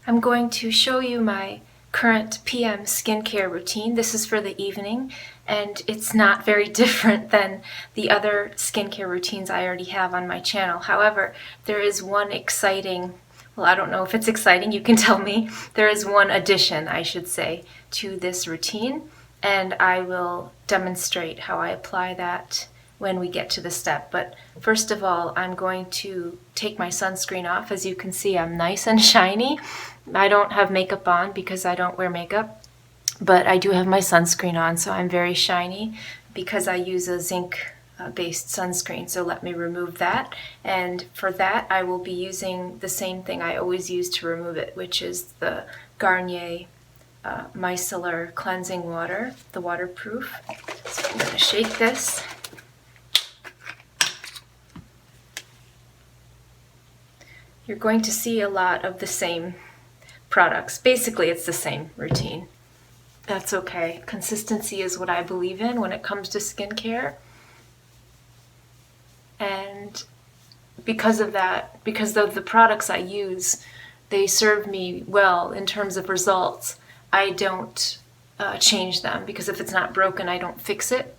I'm going to show you my current PM skincare routine. This is for the evening, and it's not very different than the other skincare routines I already have on my channel. However, there is one exciting, well, I don't know if it's exciting, you can tell me. There is one addition, I should say, to this routine, and I will demonstrate how I apply that when we get to the step. But first of all, I'm going to take my sunscreen off. As you can see, I'm nice and shiny. I don't have makeup on because I don't wear makeup, but I do have my sunscreen on, so I'm very shiny because I use a zinc based sunscreen. So let me remove that, and for that I will be using the same thing I always use to remove it, which is the Garnier Micellar Cleansing Water, the waterproof. So I'm going to shake this. You're going to see a lot of the same products. Basically, it's the same routine. That's okay. Consistency is what I believe in when it comes to skincare. And because of that, because of the products I use, they serve me well in terms of results. I don't change them, because if it's not broken, I don't fix it.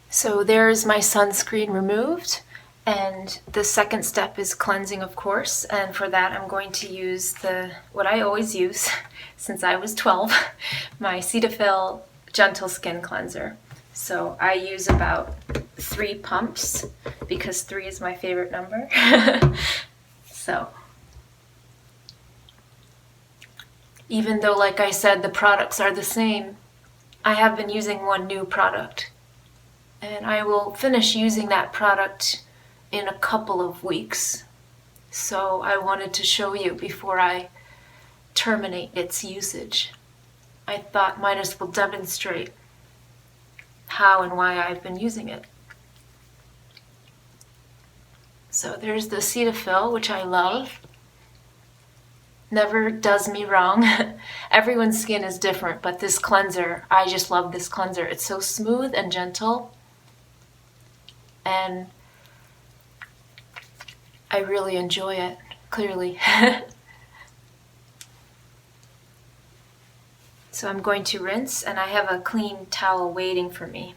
So there's my sunscreen removed. And the second step is cleansing, of course, and for that I'm going to use what I always use since I was 12, my Cetaphil Gentle Skin Cleanser. So I use about 3 pumps because 3 is my favorite number. So even though, like I said, the products are the same, I have been using one new product, and I will finish using that product in a couple of weeks. So I wanted to show you before I terminate its usage. I thought might as well demonstrate how and why I've been using it. So there's the Cetaphil, which I love. Never does me wrong. Everyone's skin is different, but this cleanser, I just love this cleanser. It's so smooth and gentle, and I really enjoy it, clearly. So I'm going to rinse, and I have a clean towel waiting for me.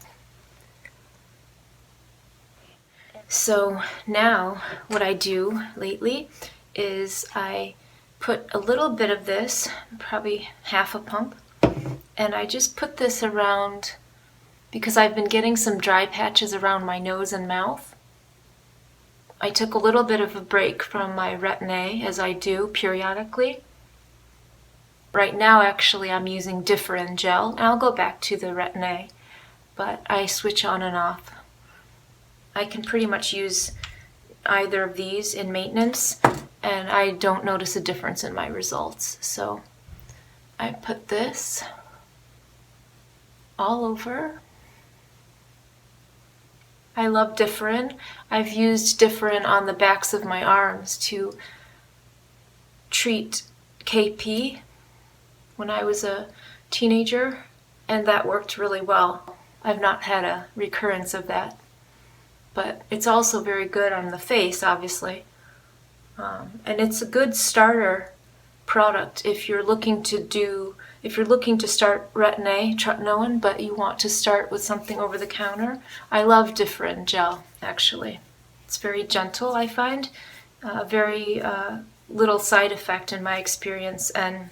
So now what I do lately is I put a little bit of this, probably half a pump, and I just put this around because I've been getting some dry patches around my nose and mouth. I took a little bit of a break from my retin-A, as I do periodically. Right now, actually, I'm using Differin gel. I'll go back to the retin-A, but I switch on and off. I can pretty much use either of these in maintenance, and I don't notice a difference in my results. So I put this all over. I love Differin. I've used Differin on the backs of my arms to treat KP when I was a teenager, and that worked really well. I've not had a recurrence of that, but it's also very good on the face, obviously. And it's a good starter product if you're looking to start retin-A, tretinoin, but you want to start with something over the counter. I love Differin gel, actually. It's very gentle, I find. Very little side effect in my experience, and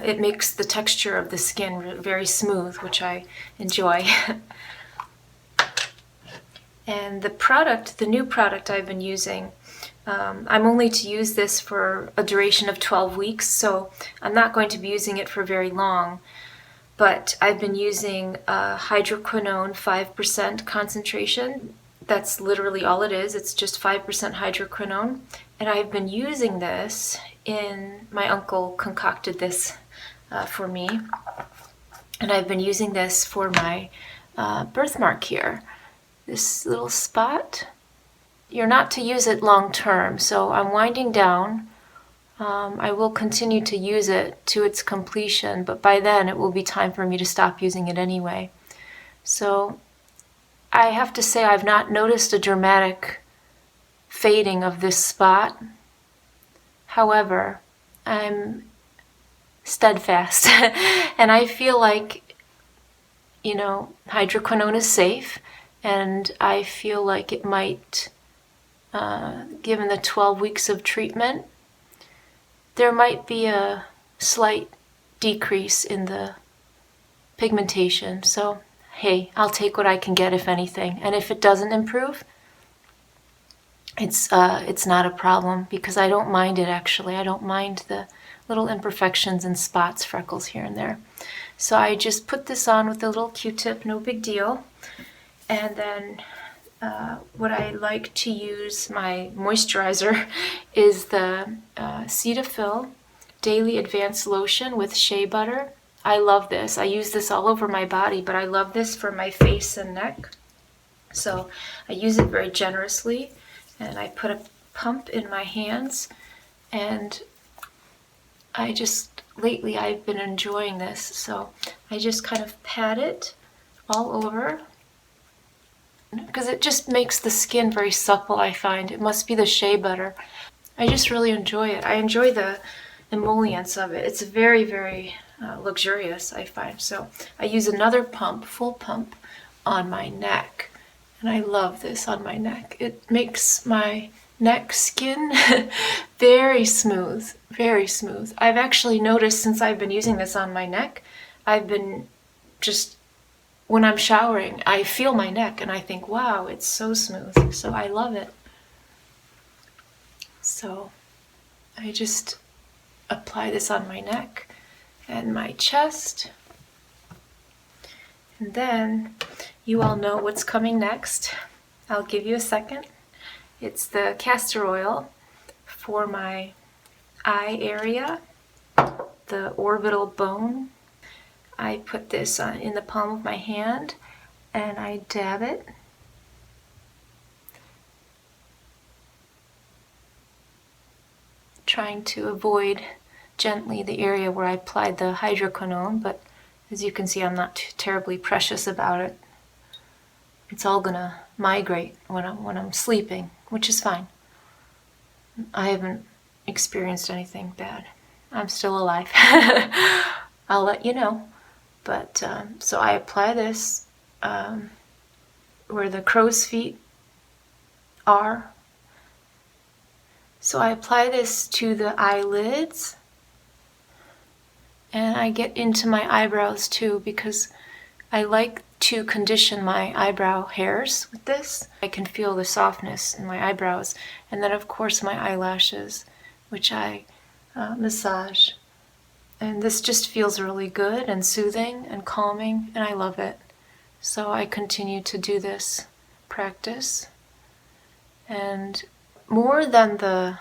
it makes the texture of the skin very smooth, which I enjoy. And the new product I've been using, I'm only to use this for a duration of 12 weeks, so I'm not going to be using it for very long. But I've been using hydroquinone 5% concentration. That's literally all it is. It's just 5% hydroquinone. And I've been using this my uncle concocted this for me. And I've been using this for my birthmark here. This little spot. You're not to use it long term, so I'm winding down. I will continue to use it to its completion, but by then it will be time for me to stop using it anyway. So I have to say I've not noticed a dramatic fading of this spot. However, I'm steadfast. And I feel like, you know, hydroquinone is safe, and I feel like it might, given the 12 weeks of treatment, there might be a slight decrease in the pigmentation. So, hey, I'll take what I can get, if anything. And if it doesn't improve, it's not a problem, because I don't mind it, actually. I don't mind the little imperfections and spots, freckles here and there. So I just put this on with a little Q-tip, no big deal. And then what I like to use, my moisturizer, is the Cetaphil Daily Advanced Lotion with shea butter. I love this. I use this all over my body, but I love this for my face and neck. So I use it very generously, and I put a pump in my hands, and lately I've been enjoying this, so I just kind of pat it all over, because it just makes the skin very supple, I find. It must be the shea butter. I just really enjoy it. I enjoy the emollients of it. It's very, very luxurious, I find. So I use another pump, full pump, on my neck, and I love this on my neck. It makes my neck skin very smooth, very smooth. I've actually noticed, since I've been using this on my neck, I've been just, when I'm showering, I feel my neck and I think, wow, it's so smooth. So I love it. So I just apply this on my neck and my chest. And then you all know what's coming next. I'll give you a second. It's the castor oil for my eye area, the orbital bone. I put this in the palm of my hand, and I dab it. Trying to avoid gently the area where I applied the hydroquinone, but as you can see, I'm not too terribly precious about it. It's all gonna migrate when I'm sleeping, which is fine. I haven't experienced anything bad. I'm still alive. I'll let you know. But so I apply this where the crow's feet are. So I apply this to the eyelids, and I get into my eyebrows too, because I like to condition my eyebrow hairs with this. I can feel the softness in my eyebrows, and then of course my eyelashes, which I massage. And this just feels really good and soothing and calming, and I love it. So I continue to do this practice. And more than the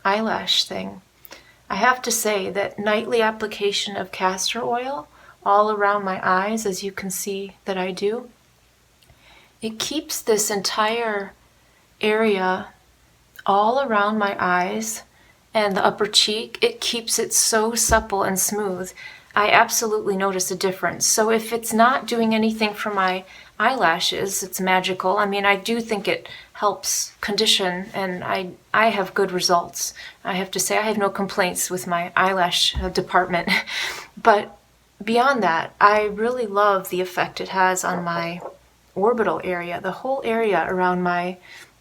eyelash thing, I have to say that nightly application of castor oil all around my eyes, as you can see that I do, it keeps this entire area all around my eyes and the upper cheek. It keeps it so supple and smooth. I absolutely notice a difference. So if it's not doing anything for my eyelashes, it's magical. I mean, I do think it helps condition, and I have good results. I have to say, I have no complaints with my eyelash department. But beyond that, I really love the effect it has on my orbital area, the whole area around my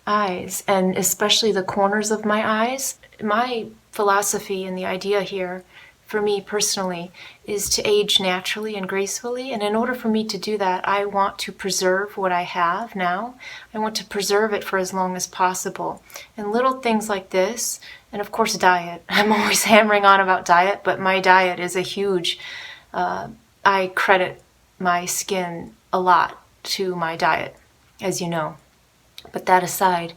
eyes, and especially the corners of my eyes. My philosophy and the idea here, for me personally, is to age naturally and gracefully. And in order for me to do that, I want to preserve what I have now. I want to preserve it for as long as possible. And little things like this, and of course diet. I'm always hammering on about diet, but my diet is a huge, I credit my skin a lot to my diet, as you know. But that aside,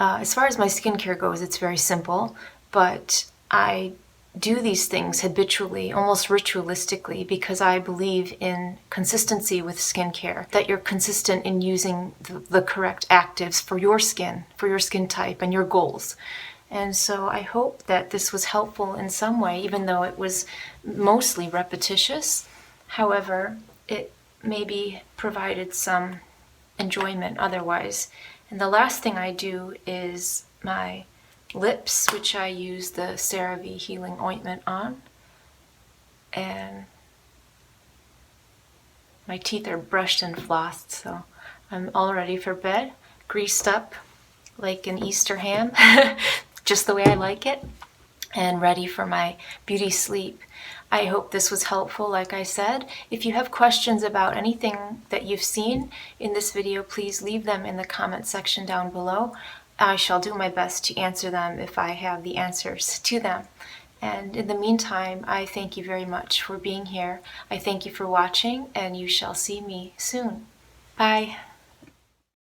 as far as my skincare goes, it's very simple, but I do these things habitually, almost ritualistically, because I believe in consistency with skincare, that you're consistent in using the correct actives for your skin type and your goals. And so I hope that this was helpful in some way, even though it was mostly repetitious. However, it maybe provided some enjoyment otherwise. And the last thing I do is my lips, which I use the CeraVe Healing Ointment on. And my teeth are brushed and flossed, so I'm all ready for bed, greased up like an Easter ham, just the way I like it, and ready for my beauty sleep. I hope this was helpful, like I said. If you have questions about anything that you've seen in this video, please leave them in the comment section down below. I shall do my best to answer them if I have the answers to them. And in the meantime, I thank you very much for being here. I thank you for watching, and you shall see me soon. Bye.